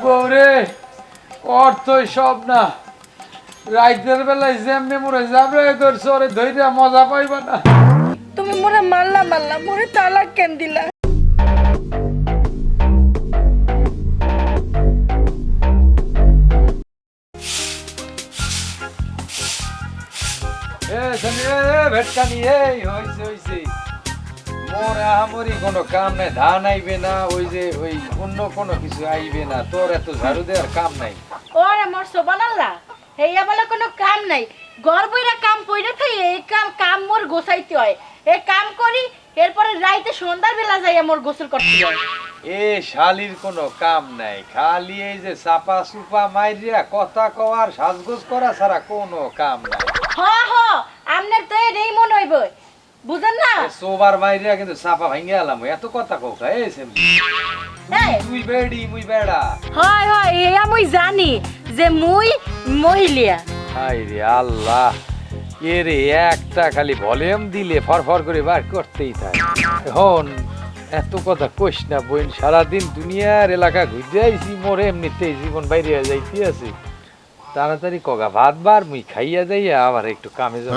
গৌরে অর্থই সব না, রাইতের বেলায় যেমনি মোরে জাবরে করছো ওরে ধইরা মজা পাইবা না। তুমি মোরে মারলা মোরে তালাক কেন দিলা? ভেটকানি হইছে মোর আমরি কোনো কাম নাই, ধান আইবে না, ওই যে ওই অন্য কোনো কিছু আইবে না, তোর এত ঝাড়ু দেওয়ার কাম নাই। ওরে মোর সোবানাল্লাহ, হেইয়া বলে কোনো কাম নাই, ঘর বইরা কাম পইরা থাই, এই কাম মোর গোছাইতে হয়, এই কাম করি, এরপরে রাইতে সন্ধ্যার বেলা যাই মোর গোসল করতে হয়। এ শালির কোনো কাম নাই, খালি এই যে চাপা সুপা মাইরিয়া কথা কওয়ার সাজগোজ করা ছাড়া কোনো কাম নাই। আমনের তো এই মন হইব, বুঝেন না? সোবার মাইরিয়া কিন্তু চাপা ভাঙে আলাম, এত কথা কোকা এ সেমনি তুই বেড়ি মুই বেড়া। হয় এয়া মুই জানি যে মুই মহিলা। হাই রে আল্লাহ, এ রে একটা খালি ভলিউম দিলে ফরফর করে বার করতেই থাকে। এখন এত কথা কইস না বোন, সারাদিন দুনিয়ার এলাকা ঘুরে আইছি, মোর এমনিতেই জীবন বাইরে যাইতে আছে। তাড়াতাড়ি কগা ভাত বার মুই খাইয়া যাইয়া আবার একটু কামে যাব।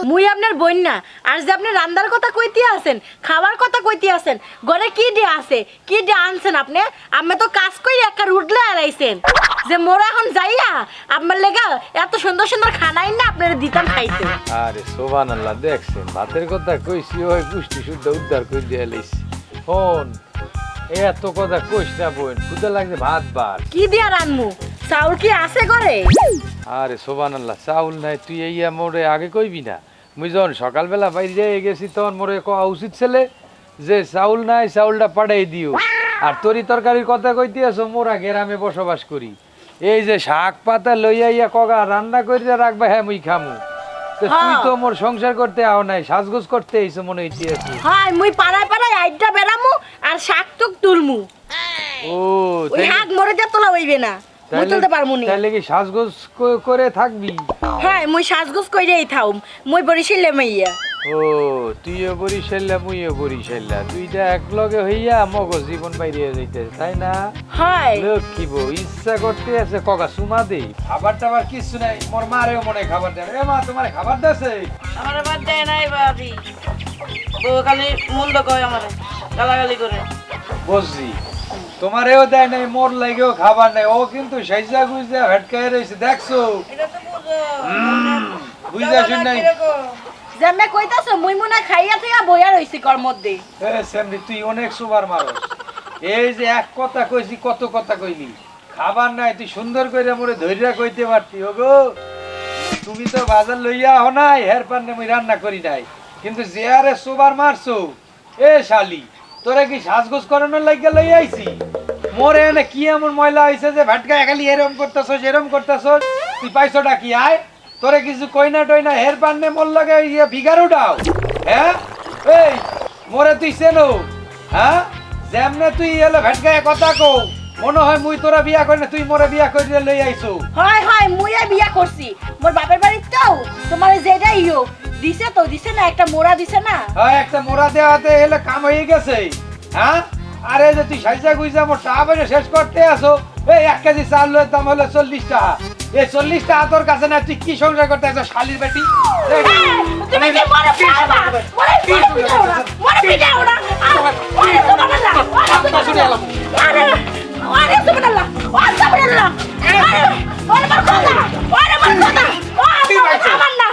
মুই আপনার বোন না, আর যে আপনি রান্নার কথা কইতে আছেন, খাবার কথা কইতে আছেন, ঘরে কি ডে আছে, কি ডে আনছেন আপনি? আমি তো কাজ কই একা রুটলে আড়াইছেন যে মোরা এখন যাইয়া আপনার লেগা এত সুন্দর সুন্দর খানাই না আপনার দিতাম খাইতে। আরে সুবহানাল্লাহ, দেখছেন ভাতের কথা কইছি, ওই পুষ্টি শুদ্ধ উদ্ধার করে দিয়ে লাইছি। ফোন এত কথা কইস না বোন, ক্ষুধা লাগছে ভাত বার। কি দিয়া রানমু? চাউল কি আছে ঘরে? আরে সুবহানাল্লাহ, চাউল নাই তুই এইয়া মোরে আগে কইবি না? মুই যখন সকালবেলা বাইরে গেছি তখন মোরে কওয়া উচিত ছেলে যে চাউল নাই, চাউলটা পাঠাই দিও। আর তরি তরকারির কথা কইতে আছো, মোরা গ্রামে বসবাস করি, এই যে শাক পাতা লইয়া ইয়া কগা রান্না করিয়া রাখবা, হ্যাঁ মুই খামু। তুই তো মোর সংসার করতে আও নাই, সাজগোজ করতে আইছো মনে হইতে আছে। হ্যাঁ মুই পাড়ায় পাড়ায় আইডা বেরামু আর শাক টুক তুলমু। ও ওই শাক মরে যা তোলা হইবে না, মুই তুলতে পারমু নি। তাইলে কি সাজগোজ করে থাকবি? হ্যাঁ মুই সাজগোজ কইরাই থাউম, মুই বরিশালে মাইয়া। ও তুইও বরিশাল্লা মুইও বরিশাল্লা, দুইটা একলগে হইয়া মগো জীবন বাইরে যাইতেছে, তাই না? হয় লক্ষ্মী বউ ইচ্ছা করতে আছে কগা সুমা দেই। খাবার টাবার কিছু নাই, মোর মারেও মনে খাবার দেয়। এ মা, তোমার খাবার দেছে? আমার বাদ দেয় নাই বাবি, বউ খালি মন্দ কয় আমারে, গালাগালি করে। বুঝছি, তোমারেও দেয় নাই, মোর লাগেও খাবার নাই। ও কিন্তু সাইজা গুইজা ভেটকায় রইছে, দেখছো? এটা তো বুঝো বুইজা শুন নাই জামে কইতাছো মুই মুনা খাইয়া থেকে বইয়া রইছি কর মধ্যে। এ সেমনি তুই অনেক সুবার মারস। এই যে এক কথা কইছি, কত কথা কইলি, খাবার নাই, তুই সুন্দর কইরা মোরে ধইরা কইতে পারতি। ওগো তুমি তো বাজার লইয়া আহ নাই, হের পান্নে মুই রান্না করি নাই, কিন্তু যে আরে সুবার মারছো। এ শালি, তোরা কি সাজগোজ করানোর লাগিয়া লইয়া আইছি? মোরে এনে কি এমন ময়লা হইছে যে ভাটকায় খালি এরম করতেছস এরম করতেছস? তুই পাইছটা কি আয়? তোরে কিছু কই না টই না, হের পান্নে মোর লাগে ইয়ে বিগার উঠাও। হ্যাঁ এই মোরে তুই চেনো? হ্যাঁ যেমনে তুই এলে ভেটকায় কথা কও, মনে হয় মুই তোরা বিয়া করি না, তুই মোরে বিয়া করিয়া লই আইছো। হয় মুই বিয়া করছি, মোর বাপের বাড়ির তো তোমার যেটা ইয়ো দিছে তো দিছে না, একটা মোড়া দিছে না। হ্যাঁ একটা মোড়া দেওয়াতে এলে কাম হয়ে গেছে। হ্যাঁ আরে যে তুই সাইজা গুইজা মোর টাকা পয়সা শেষ করতে আসো। এই 1 কেজি চালের দাম হলো 40 টাকা, এই 40 টাকা তোর কাছে না, তুই কি সংসার করতে আসো শালির বেটি? তুমি কি মরে পারবা? মরে পিটাও না, মরে পিটাও না। আরে সুবহানাল্লাহ, আরে আরে সুবহানাল্লাহ, আরে সুবহানাল্লাহ, আরে ওরে মার কথা, ওরে মার কথা, আমার না,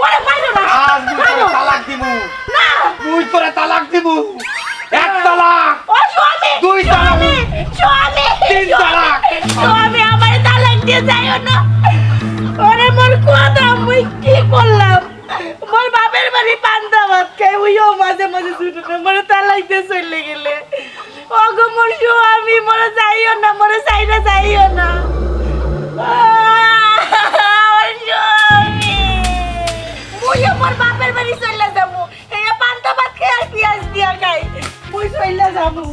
মরে পাইলো না। আজ মুই তোরে তালাক দিমু না, মুই তোরে তালাক দিমু। 1 তালাক, ও স্বামী, 2 তালাক, স্বামী, 3 তালাক। স্বামী আমার তালাক দিয়ে যাইও না। ওরে মোর কথা, মুই কি করলাম? মোর বাপের বাড়ি পান্তা ভাত খাই, ওইও মাঝে মাঝে ছুটে না, মোরে তালাক দিয়ে চলে গেলে। ওগো মোর স্বামী, মোরে যাইও না, মোরে চাইনা যাইও না। আমার স্বামী, মুইও মোর বাপের বাড়ি চলে যাবো, এই পান্তা ভাত খাই আর পেঁয়াজ দিয়া খাই, মুই চলে যাবো।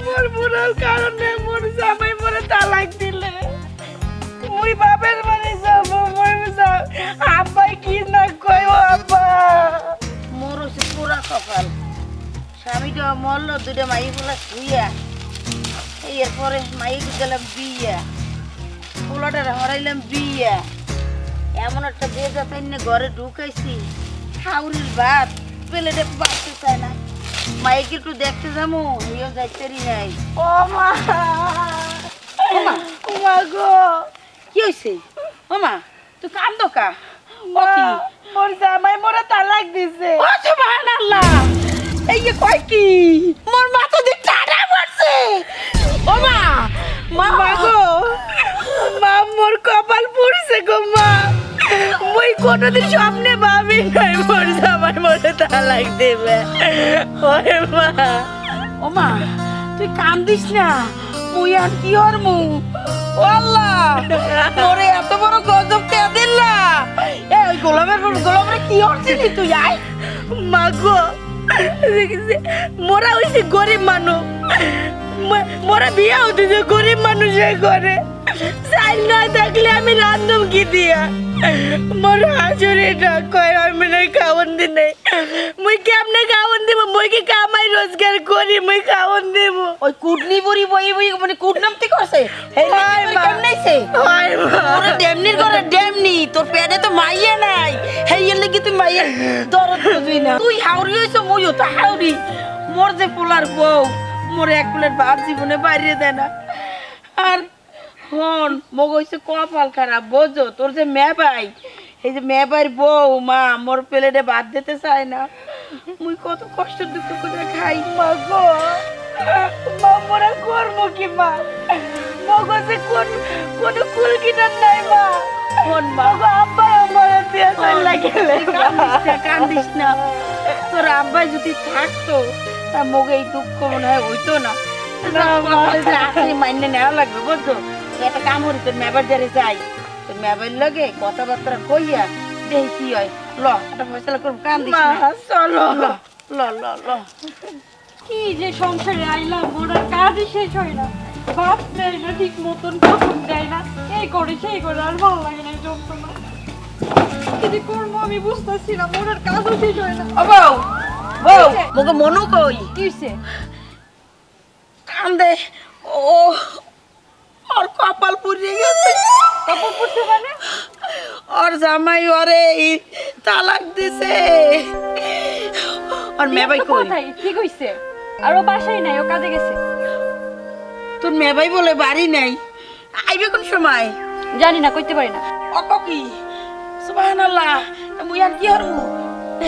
মোর বুড়ার কারণে মোর জামাই মোরে তালাক দিলে। দুইটা মরল, দুইটা মাই গুলা শুইয়া এরপরে মাইকে গেলাম বিয়া, পোলাটারে হরাইলাম বিয়া, এমন একটা বেজা তাইনে ঘরে ঢুকাইছি, হাউরির ভাত প্লেটে বাড়তে চায় না, মাইকে একটু দেখতে যাবো এও যাইতেরি নাই। ও মা, ও মা গো, কি হয়েছে? ও মা তুই কান্দো কা? মা, মোর জামাই মোরে তালাক দিছে। ও সুবহানাল্লাহ, এই যে কয় কি মোর মাথা দিয়ে টানা পড়ছে। ও মা, মা গো, মা মোর কপাল পুড়ছে গো মা, মই কোনোদিন স্বপ্নে ভাবি নাই মোর জামাই মোরে তালাক দেবে। ওরে মা, ও মা তুই কান্দিস না, মুই আর কি ওর মু। ও আল্লাহ, মোরে এত বড় গজব কে দিলা? এই গোলামের কি হচ্ছিলি তুই? আয় মা গো, মোরা হইছে গরিব মানুষ, মোরা বিয়াও দিছে গরিব মানুষের ঘরে, চাই না থাকলে আমি রান্ধব কি দিয়া? মোর হাজুরিটা কয় আমি না খাওয়ান দি নাই, মুই কেমনে খাওয়ান দিব? মুই কি কামাই রোজগার করি, মুই খাওয়ান দিব? ওই কুটনি বুড়ি বই বই মানে কুটনামতি করছে। এই হায় মা, কেমনাইছে? হায় মা, ওরে ডেমনির করে ডেমনি, তোর পেটে তো মাইয়া নাই, হেইয়ের লাগি তুই মাইয়া দরদ বুঝবি না। তুই হাউরি হইছ, মুইও তো হাউরি। মোর যে পোলার বউ, মোর এক প্লেট ভাত জীবনে বাইরে দেয় না। আর হন মগ হইছে কপাল খারাপ, বোঝো তোর যে মেবাই, এই যে মেবাইর বউ মা মোর প্লেটে ভাত দিতে চায় না। মুই কত কষ্ট দুঃখ করে খাই। মা গো, মা মোরা করবো কি মা? মগজে কোন কুল কিনার নাই মা। হন মা, মগো আব্বা আমারে দিয়ে চল গেলে। কান্দিস না, তোর আব্বাই যদি থাকতো তা মগে এই দুঃখ মনে হয় হইতো না। মাইনে নেওয়া লাগবে বুঝছো। একটা কাম করি, তোর মেবার যারে যাই, তোর মেবার লগে কথাবার্তা কইয়া দেখি কি হয়। ল একটা ফয়সালা করব, কান্দিস মা না। চলো। ল ল ল। কি যে সংসারে আইলাম, ওরা কাজই শেষ হয় না, ভাত দেয় না ঠিক মতন, কাপড় দেয় না, এই করে সেই করে, আর ভালো লাগে না, জমতো না। কি যে করবো আমি বুঝতেছি না, ওনার কাজও শেষ হয় না। ও বউ, বউ মগে মনু কই? কি হইছে? কান্দে। ও ওর কপাল পুড়িয়ে গেছে। কাপড় পরতে মানে? ওর জামাই ওরে তালাক দিছে। আর মেবাই কই? কোথায়? ঠিক হইছে? আর ও বাসায় নাই, ও কাজে গেছে। তোর মেবাই বলে বাড়ি নাই, আইবে কোন সময়? জানি না, কইতে পারি না। ও কি সুবহানাল্লাহ, মুই আর কি হরমু?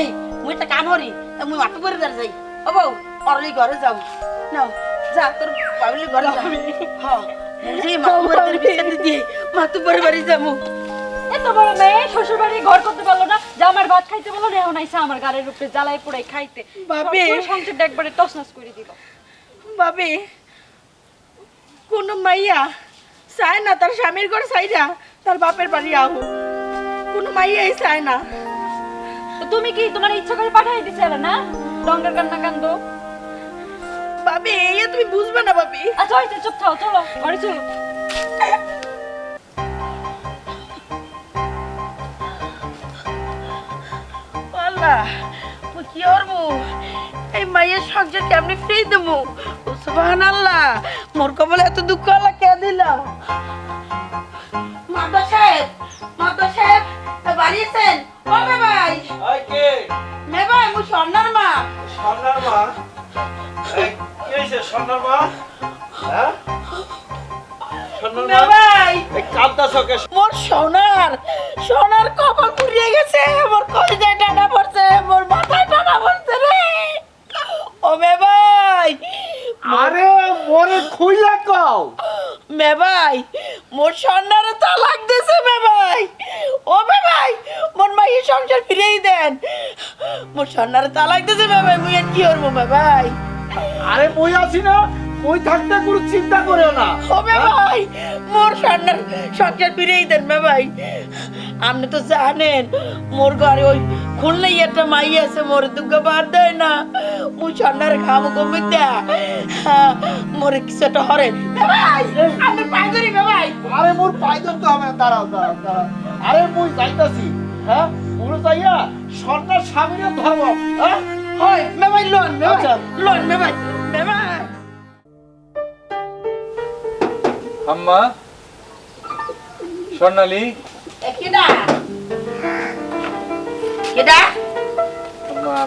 এই মুই একটা কাম হরি, মুই মাথা পরে দাঁড় যাই। ও বউ অরলি ঘরে যাও, নাও যা তোর বাবলি ঘরে যাও। হ্যাঁ মুই মাথা পরে বিছাতে দিয়ে মাথা পরে বাড়ি যাবো। এত বড় মেয়ে শ্বশুর বাড়ি ঘর করতে পারলো না, যে আমার ভাত খাইতে বলো না, এখন আইসা আমার গাড়ির উপরে জ্বালায় পোড়াই খাইতে। বাপে। সব পুরো সংসারটা একবারে তছনছ করে দিল। বাবে, কোন মাইয়া চায় না তার স্বামীর ঘর চাইরা তার বাপের বাড়ি আহো? কোন মাইয়াই চায় না। তো তুমি কি তোমার ইচ্ছা করে পাঠাই দিছে না? ডঙ্গার কান্না কান্দো। বাবে এই তুমি বুঝবে না বাবে। আচ্ছা হইছে, চুপ থাও, চলো ঘরে চলো। আল্লাহ, মুই কি করবো? এই মাইয়ের সংসার কেমনে ফ্রি দেবো? সুবহানাল্লাহ, মোর কপালে এত দুঃখ আল্লাহ কে দিলা? মাতা সাহেব, মাতা সাহেব বাড়ি আছেন? ও মেবাই, আই কে? মেবাই মুই স্বর্ণার মা। সোনার মা? এই কি হইছে সোনার মা? হ্যাঁ? সোনার মা? মেবাই, এই কাঁদতাছ কে? মোর সোনার কপাল পুড়িয়ে গেছে, মোর কলিজায় টানা পড়ছে, মোর মাথায় টানা পড়ছে রে। ও মেবাই, আরে মোরে খুইলা কও। মেবাই মোর সোনার তালাক দিছে মেবাই। ও মেবাই, মোর মাইয়ের সংসার ফিরেই দেন। মোর সোনার তালাক দিছে মেবাই, মুই আর কি করবো মেবাই? আরে মই আছি না, মই থাকতে কোনো চিন্তা করিও না। ও মেবাই, মোর সোনার সংসার ফিরেই দেন মেবাই। আপনি তো জানেন মোর ঘরে ওই খুললে একটা মাই আছে, মোর দুঃখ বাদ দেয় না। মুই সোনার খামো কমে দেয়া, মোরে কিছু একটা হরে মেবাই। আপনি পাই ধরি মেবাই। আরে মোর পাইদন তো হবে, দাঁড়াও দাঁড়াও দাঁড়াও। আরে মই যাইতাছি, হ্যাঁ? মোরে যাইয়া সোনার স্বামীরে ধরব, হ্যাঁ? হয় মেবাই লোন মেবাই আচ্ছা। লোন মেবাই মেবাই আম্মা স্বর্ণালী কেডা কেডা আম্মা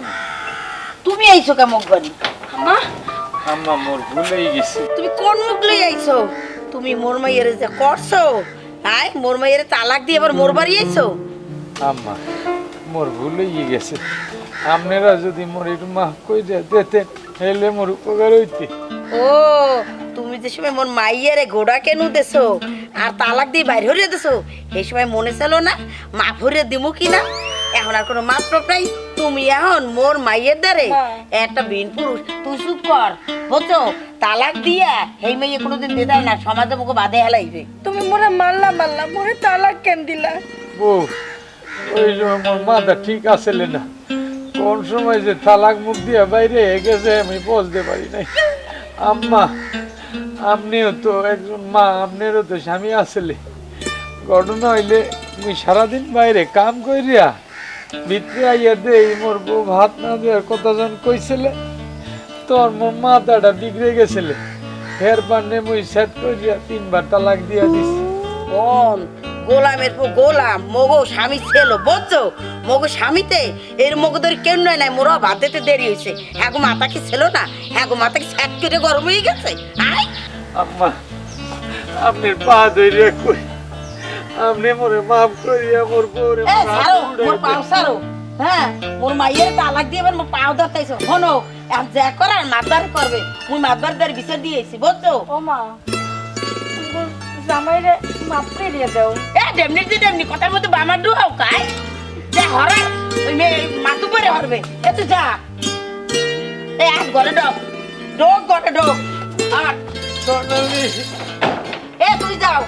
তুমি আইছো কে মুখ বাড়ি আম্মা আম্মা মোর ভুলেই গেছি তুমি কোন মুখ লই আইছো তুমি মোর মাইয়ের যে করছো হাই মোর মাইয়ের তালাক দিয়ে আবার মোর বাড়ি আইছো আম্মা মোর ভুলেই গেছে আপনারা যদি মোর একটু মাফ করে দিতেন হেলে মোর উপকার হইতে ও তুমি যে সময় মোর মাইয়ের ঘোড়া কেন দেছো আর তালাক দিয়ে বাইরে হরিয়ে দেছো এই সময় মনে ছিল না মাফ হরিয়ে দিমু কি না এখন আর কোনো মাপ টাপ নাই তুমি এখন মোর মাইয়ের দ্বারে একটা বিন পুরুষ তুই চুপ কর বুঝছো তালাক দিয়া এই মেয়ে কোনোদিন দেদায় না সমাজে মুখে বাঁধে হেলাইবে তুমি মোরে মারলা মোরে তালাক কেন দিলা বউ ওই সময় মোর মাথা ঠিক আসলে না কোন সময় যে তালাক মুখ দিয়া বাইরে গেছে আমি বুঝতে পারি নাই আম্মা আপনিও তো একজন মা আপনারও তো স্বামী আসলে ঘটনা হইলে আমি সারাদিন বাইরে কাম করিয়া ভিতরে আইয়া দেই মোর বউ ভাত না দেওয়ার কথা যখন কইছিলে তোর মোর মাথাটা বিগড়ে গেছিলে ফের পান্নে মুই সেট করিয়া 3 বার তালাক দিয়া দিছি কোন গোলামের পর গোলাম মগো স্বামী ছিল বুঝছো মগো স্বামীতে এর মগদের কেন নয় নাই মোরা ভাত দিতে দেরি হয়েছে হ্যাঁ গো মাথা কি ছিল না হ্যাঁ গো মাথা কি স্যাট করে গরম হয়ে গেছে আয় আম্মা আপনার পা ধরে কই আপনি মোরে মাফ করিয়া মোর বউরে এ সারো মোর পাও সারো হ্যাঁ মোর মাইয়ের তালাক দিয়ে এবার মোর পাও ধরতেছো হনো এখন যা করার মাতবার করবে মুই মাতবারদের বিচার দিয়েছি বুঝছো ও মা জামাইরে মাপ দিয়ে দাও এ ডেমনি কথার মধ্যে বামার ডুহাও কাই যা হরার ওই মেয়ে মাতু পরে হরবে এ তুই যা এ আজ ঘরে ডোক ঘরে ডোক আর সোনালি এ তুই যাও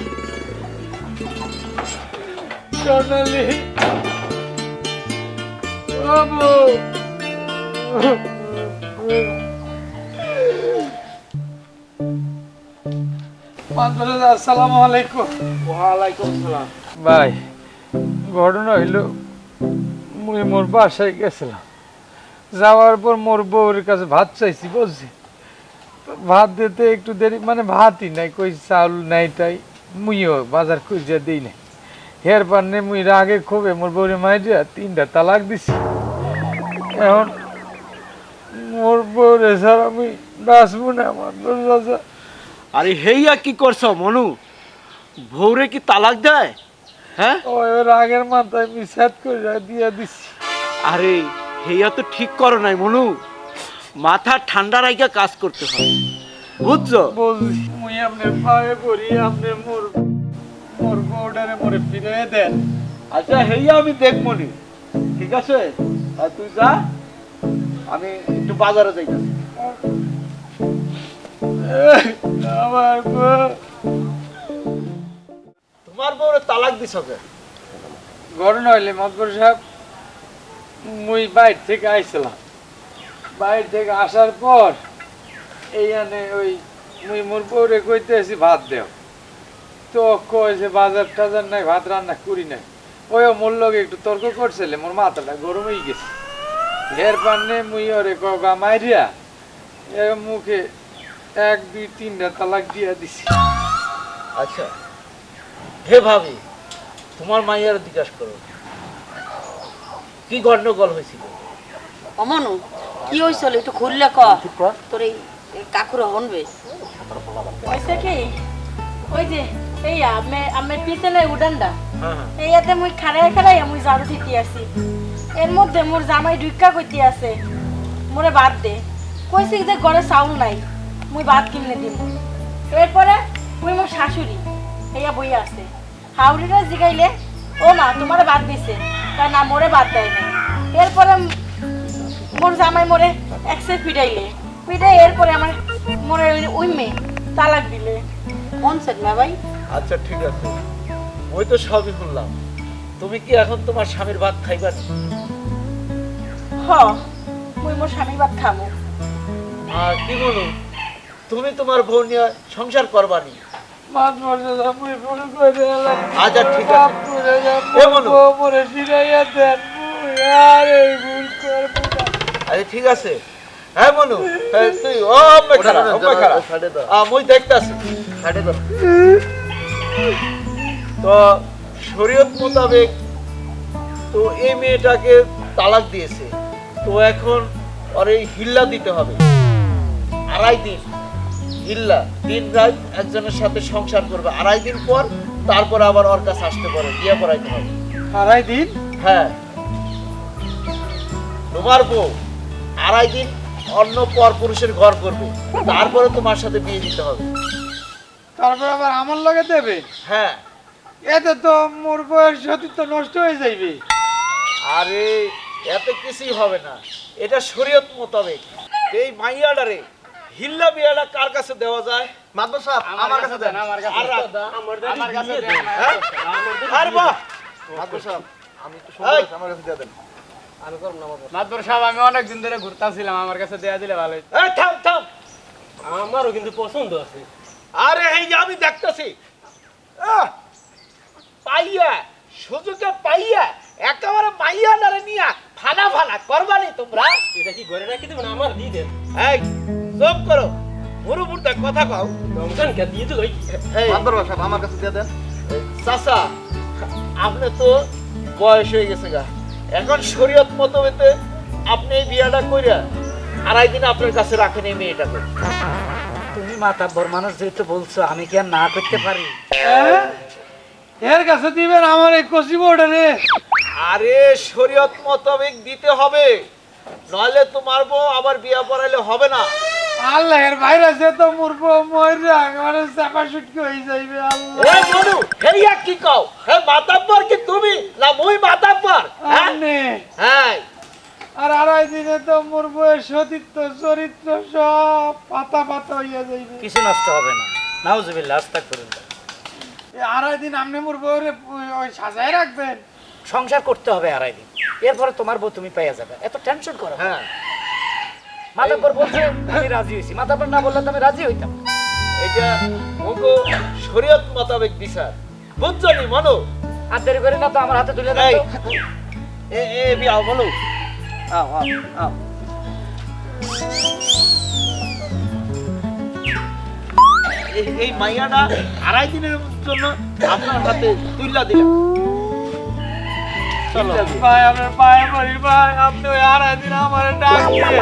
সোনালি বাবু আসসালামু আলাইকুম ওয়ালাইকুম সালাম। ভাই ঘটনা হইল মুই মোর বাসায় গেছিলাম যাওয়ার পর মোর বউর কাছে ভাত চাইছি বুঝছি ভাত দিতে একটু দেরি মানে ভাতই নাই কই চাউল নাই তাই মুইও বাজার খুঁজে দিই নাই হের পান্নে মুই রাগে খুবে মোর বউরে মাইরিয়া 3টা তালাক দিছি এখন মোর বউরে ছাড়া মুই বাঁচবো না আমার দরজা আরে হেইয়া কি করছো মনু ভৌরে কি তালাক দেয় হ্যাঁ ওই রাগের মাথায় আমি সেট করে দিয়া দিছি আরে হেইয়া তো ঠিক করো নাই মনু মাথা ঠান্ডা রাইখা কাজ করতে হয় বুঝছো বলছি মুই আপনার পায়ে পড়ি আপনি মোর মোর বউডারে মোরে ফিরে দেন আচ্ছা হেইয়া আমি দেখবো নি ঠিক আছে আর তুই যা আমি একটু বাজারে যাইতাছি আমার বউ তোমার বউরে তালাক দিছ কে ঘটনা হইলে মতবর সাহেব মুই বাইর থেকে আইছিলাম বাইর থেকে আসার পর এইখানে ওই মুই মোর বউরে কইতে আসি ভাত দেও তো কই যে বাজার টাজার নাই ভাত রান্না করি নাই ওই মোর লগে একটু তর্ক করছিলে মোর মাথাটা গরম হয়ে গেছে হের পান্নে মুই ওরে কগা মাইরিয়া এ মুখে 1 2 3টা তালাক দিয়া দিছি আচ্ছা হে ভাবি তোমার মাইয়ার জিজ্ঞাসা করো কি গন্ডগোল হয়েছিল অমনু কি হইছিল একটু খুললে ক তোর এই কাকুরা হনবে হইছে কি ওই যে এই আমি পিছনে উডানডা হ্যাঁ হ্যাঁ এইয়াতে মুই খাড়াই মুই ঝাড়ু দিতে আসি এর মধ্যে মোর জামাই ঢুক্কা কইতে আছে মোরে ভাত দে কইছে যে ঘরে চাউল নাই মুই ভাত কিনে দিম এরপরে মুই মোর শাশুড়ি এইয়া বইয়া আছে হাউরিরা জিগাইলে ও মা তোমারে ভাত দিছে তাই না মোরে ভাত দেয় নাই এরপরে মোর জামাই মোরে একসে পিটাইলে পিটাই এরপরে আমার মোরে ওই মেয়ে তালাক দিলে কোন সেট না ভাই আচ্ছা ঠিক আছে ওই তো সবই শুনলাম তুমি কি এখন তোমার স্বামীর ভাত খাইবা না? হ মুই মোর স্বামী ভাত খামো আর কি বলো তুমি তোমার বউ নিয়ে সংসার করবানি মাত মর্যাদা মুই ভুল করে এলাম আচ্ছা ঠিক মাফ আছে করে দাও, এ মোর বলো। বউ মোরে ফিরাইয়া দেন মুই আর এই ভুল করবো না আরে ঠিক আছে। হ্যাঁ মনু, তুই ও খারা মুই দেখতাছি। তো শরীয়ত মোতাবেক তো এই মেয়েটাকে তালাক দিয়েছে, তো এখন ওর এই হিল্লা দিতে হবে 2.5 দিন। হিল্লা দিন রাত একজনের সাথে সংসার করবে, 2.5 দিন পর তারপর আবার ওর কাছে আসতে পারে, বিয়ে করাইতে হবে। 2.5 দিন? হ্যাঁ, তোমার বউ 2.5 দিন অন্য পর পুরুষের ঘর করবে, তারপরে তোমার সাথে বিয়ে দিতে হবে। তারপর আবার আমার লগে দেবে? হ্যাঁ। এতে তো মোর বয়স সতীত্ব নষ্ট হয়ে যাইবে। আরে এত কিছুই হবে না, এটা শরীয়ত মোতাবেক। এই মাইয়াডারে হিল্লা বিয়াটা কার কাছে দেওয়া যায়? মাদবর সাহেব আমার কাছে দেন। আমার কাছে দেন। হ্যাঁ? আর বাহ মাদবর সাহেব আমি তো শুনলাম আমার কাছে দিয়ে দেন। আমি করব না মাদবর সাহেব, আমি অনেক দিন ধরে ঘুরতাছিলাম, আমার কাছে দেয়া দিলে ভালো হইতো। এই থাম থাম, আমারও কিন্তু পছন্দ আছে। আরে এই যে আমি দেখতেছি পাইয়া সুযোগে পাইয়া একেবারে মাইয়া নারে নিয়া ফানা ফানা করবানি তোমরা। এটা কি ঘরে রাখি দেবেন? আমার দিয়ে দেন। এই চুপ করো, মুরুবুরটা কথা কও। রমজান কে দিয়ে দিল? মাদবর সাহেব আমার কাছে দিয়ে দেন। চাচা আপনি তো বয়স হয়ে গেছে গা, এখন শরীয়ত মোতাবেক আপনি এই বিয়াটা কইরা 2.5 দিন আপনার কাছে রাখেন এই মেয়েটাকে। তুমি মাতাব্বর মানুষ যেহেতু বলছো, আমি কি আর না করতে পারি? এর কাছে দিবেন আমার এই কচি বউটা রে? আরে শরীয়ত মোতাবেক দিতে হবে, নইলে তোমার বউ আবার বিয়া পড়াইলে হবে না। আল্লাহ এর বাইরে সে তো মোর বউ মইরা একেবারে চাপা সুটকি হয়ে যাইবে। আল্লাহ এই মনু, হেইয়া কি কও? হে মাতাব্বর কি তুমি না মুই মাতাব্বর? হ্যাঁ আমনে হ্যাঁ। আর 2.5 দিনে তো মোর বউয়ের সতীত্ব চরিত্র সব পাতা পাতা হইয়া যাইবে। কিছু নষ্ট হবে না, নাউজুবিল্লাহ, আস্তাগফিরুল্লাহ। এই 2.5 দিন আপনি মোর বউরে ওই সাজায় রাখবেন? সংসার করতে হবে 2.5 দিন, এরপরে তোমার বউ তুমি পাইয়া যাবে, এত টেনশন করো না। হ্যাঁ, মাতাব্বর বলছে আমি রাজি হইছি, মাতাব্বর না বললে তো আমি রাজি হইতাম। এটা ওগো শরীয়ত মোতাবেক বিচার, বুঝছনি মনু? আর দেরি করে না তো, আমার হাতে তুলে দাও এই তো। এ বিয়াও মনু। আও আও আও। এই মাইয়াটা 2.5 দিনের জন্য আপনার হাতে তুইলা দিলাম। চলো ভাই আপনার পায়ে পড়ি ভাই, আপনি ওই 2.5 দিন আমার ডাক দিয়ে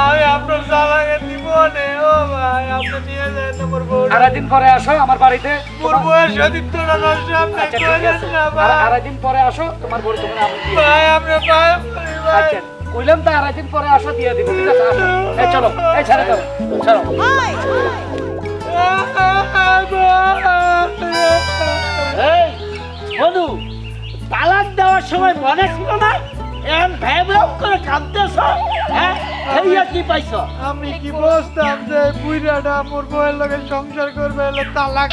আমি আপনার জামাকে দিব নে। ও ভাই আপনি নিয়ে যান না মোর বউ। 2.5 দিন পরে আসো আমার বাড়িতে। মোর বউয়ের সতীত্বটা নষ্ট আপনি আচ্ছা ঠিক করেন আছে, না আর ভাই। 2.5 দিন পরে আসো, তোমার বউ তোমার আমি দিয়ে ভাই আপনার পায়ে পড়ি দেব। ভাই। আচ্ছা কইলাম তো 2.5 দিন পরে আসো, দিয়ে দিব, ঠিক আছে? আসো, এই চলো, এই ছেড়ে দাও, চলো। এই মনু, তালাক দেওয়ার সময় মনে ছিল না? এখন ভেবেও করে কাঁদতেছ? হ্যাঁ, হেইয়া কি পাইছ? আমি কি বুঝতাম যে বুইড়াটা মোর বউয়ের লগে সংসার করবে, এলে তালাক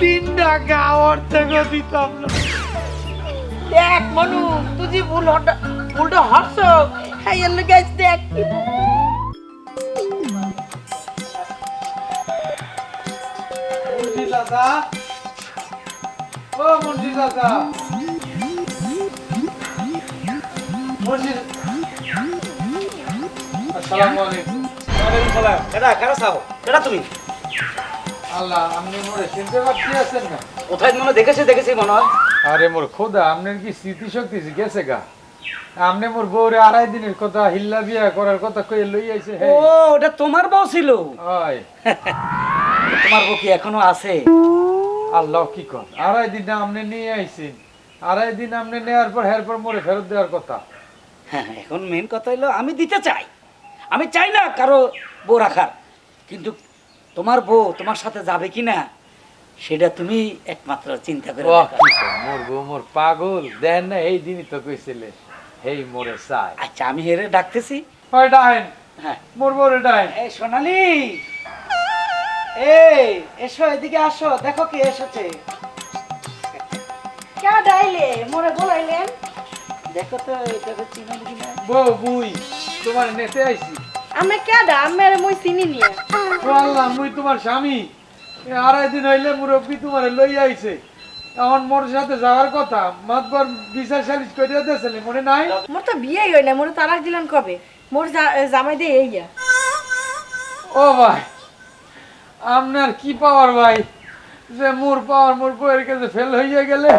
3টা গাওয়ার থেকে দিতাম না। দেখ মনু, তুই যে ভুলটা হরছ, হ্যাঁ এর লগে আজ দেখ কি মুন্সি চাচা, ও মুন্সি চাচা, মুন্সি, আসসালামু আলাইকুম। ওয়ালাইকুম সালাম। কেডা কারা চাও? কেডা তুমি? আল্লাহ, আপনি মোরে চিনতে পারতেছেন না? কোথায় মনে দেখেছি মনে হয়। আরে মোর খোদা, আপনার কি স্মৃতিশক্তি গেছে গা? আপনি মোর বউরে 2.5 দিনের কথা হিল্লা বিয়া করার কথা কই লই আইছে। ও, ওটা তোমার বউ ছিল? হয়। তোমার বউ কি এখনো আছে? আল্লাহ কি কর, 2.5 দিন আপনি নিয়ে আইছেন, 2.5 দিন আপনি নেওয়ার পর এরপর মোরে ফেরত দেওয়ার কথা। হ্যাঁ, এখন মেন কথা হলো আমি দিতে চাই, আমি চাই না কারো বউ রাখার, কিন্তু তোমার বউ তোমার সাথে যাবে কিনা সেটা তুমি একমাত্র চিন্তা করে বাহ, দেখো। কি কর, মোর বউ মোর পাগল, দেন না এই দিনই তো কইছিলে হেই মোরে চাই। আচ্ছা আমি হেরে ডাকতেছি। হয় ডাইন, হ্যাঁ, মোর বউরে ডাইন। এই সোনালি, এই এসো এদিকে আসো, দেখো কে এসেছে। কে ডাইলে মোরে বলাইলেন? দেখো তো এটাকে চিনো কিনা। বউ বুই তোমার নেতে আইছি। আমি কেডা? আমের মই চিনি নিয়ে। ও আল্লাহ, মুই তোমার স্বামী। 2.5 দিন হইলে মুরব্বী তোমারে লই আইছে, এখন মোর সাথে যাওয়ার কথা মাতবার বিচার সালিশ করে দিয়েছিলি মনে নাই? মোর তো বিয়েই হয় না, মোর তালাক দিলেন কবে? মোর জামাই দিয়ে এইয়া। ও ভাই আপনার কি পাওয়ার ভাই যে মোর পাওয়ার মোর বউয়ের কাছে ফেল হইয়া গেলে?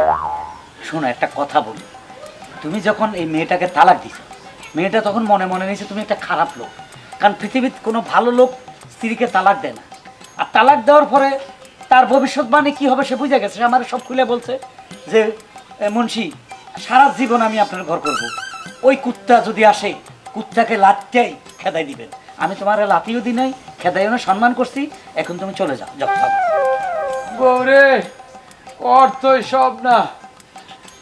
শোনো একটা কথা বলি, তুমি যখন এই মেয়েটাকে তালাক দিছো, মেয়েটা তখন মনে মনে নিয়েছে তুমি একটা খারাপ লোক। কারণ পৃথিবীর কোনো ভালো লোক স্ত্রীকে তালাক দেয় না। আর তালাক দেওয়ার পরে তার ভবিষ্যৎবাণী কি হবে সে বুঝে গেছে। সে আমার সব খুলে বলছে যে মুন্সি সারা জীবন আমি আপনার ঘর করব। ওই কুত্তা যদি আসে কুত্তাকে লাথটাই খেদাই দিবেন। আমি তোমার লাথিও দিই নাই, খেদাইও না, সম্মান করছি। এখন তুমি চলে যাও, যাও যাও। বউরে অর্থই সব না,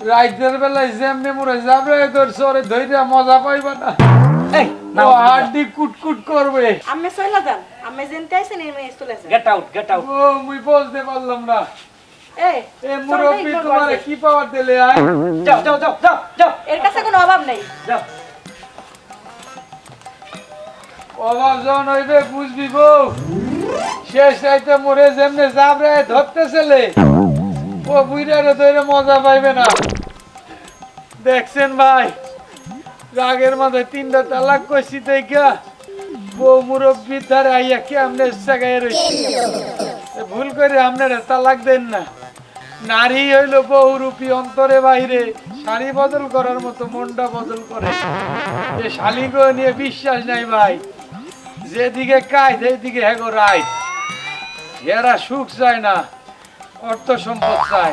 রাইতের বেলায় যেমনি মোরে যাবে তোর সরে ধৈর্য মজা পাইবা না। এই ও হাড্ডি কুটকুট করবে। আমি চলে যান, আমি যেতে আইছেন এই মেয়ে চলে যান। Get out, get out. ও মুই বলতে পারলাম না। এই এ মুরব্বি তোমারে কি পাওয়ার দিলে আয়? যাও যাও যাও যাও যাও এর কাছে কোনো অভাব নেই। যাও। অভাব যখন হইবে বুঝবি বউ। শেষ রাইতে মোরে যেমনে যাবরে ধরতেছিলে ও বুইরারে ধরে মজা পাইবে না। দেখছেন ভাই রাগের মাথায় 3টা তালাক কইছি দেখা বউ মুরব্বি ধারে আইয়া কি আমনে জায়গায় রইছে। ভুল করে আপনারা তালাক দেন না। নারী হইল বহুরূপী, অন্তরে বাইরে শাড়ি বদল করার মতো মনটা বদল করে। এ শালিগো নিয়ে বিশ্বাস নাই ভাই, যেদিকে কায় সেদিকে হ্যাগো রায়। এরা সুখ চায় না, অর্থ সম্পদ চায়।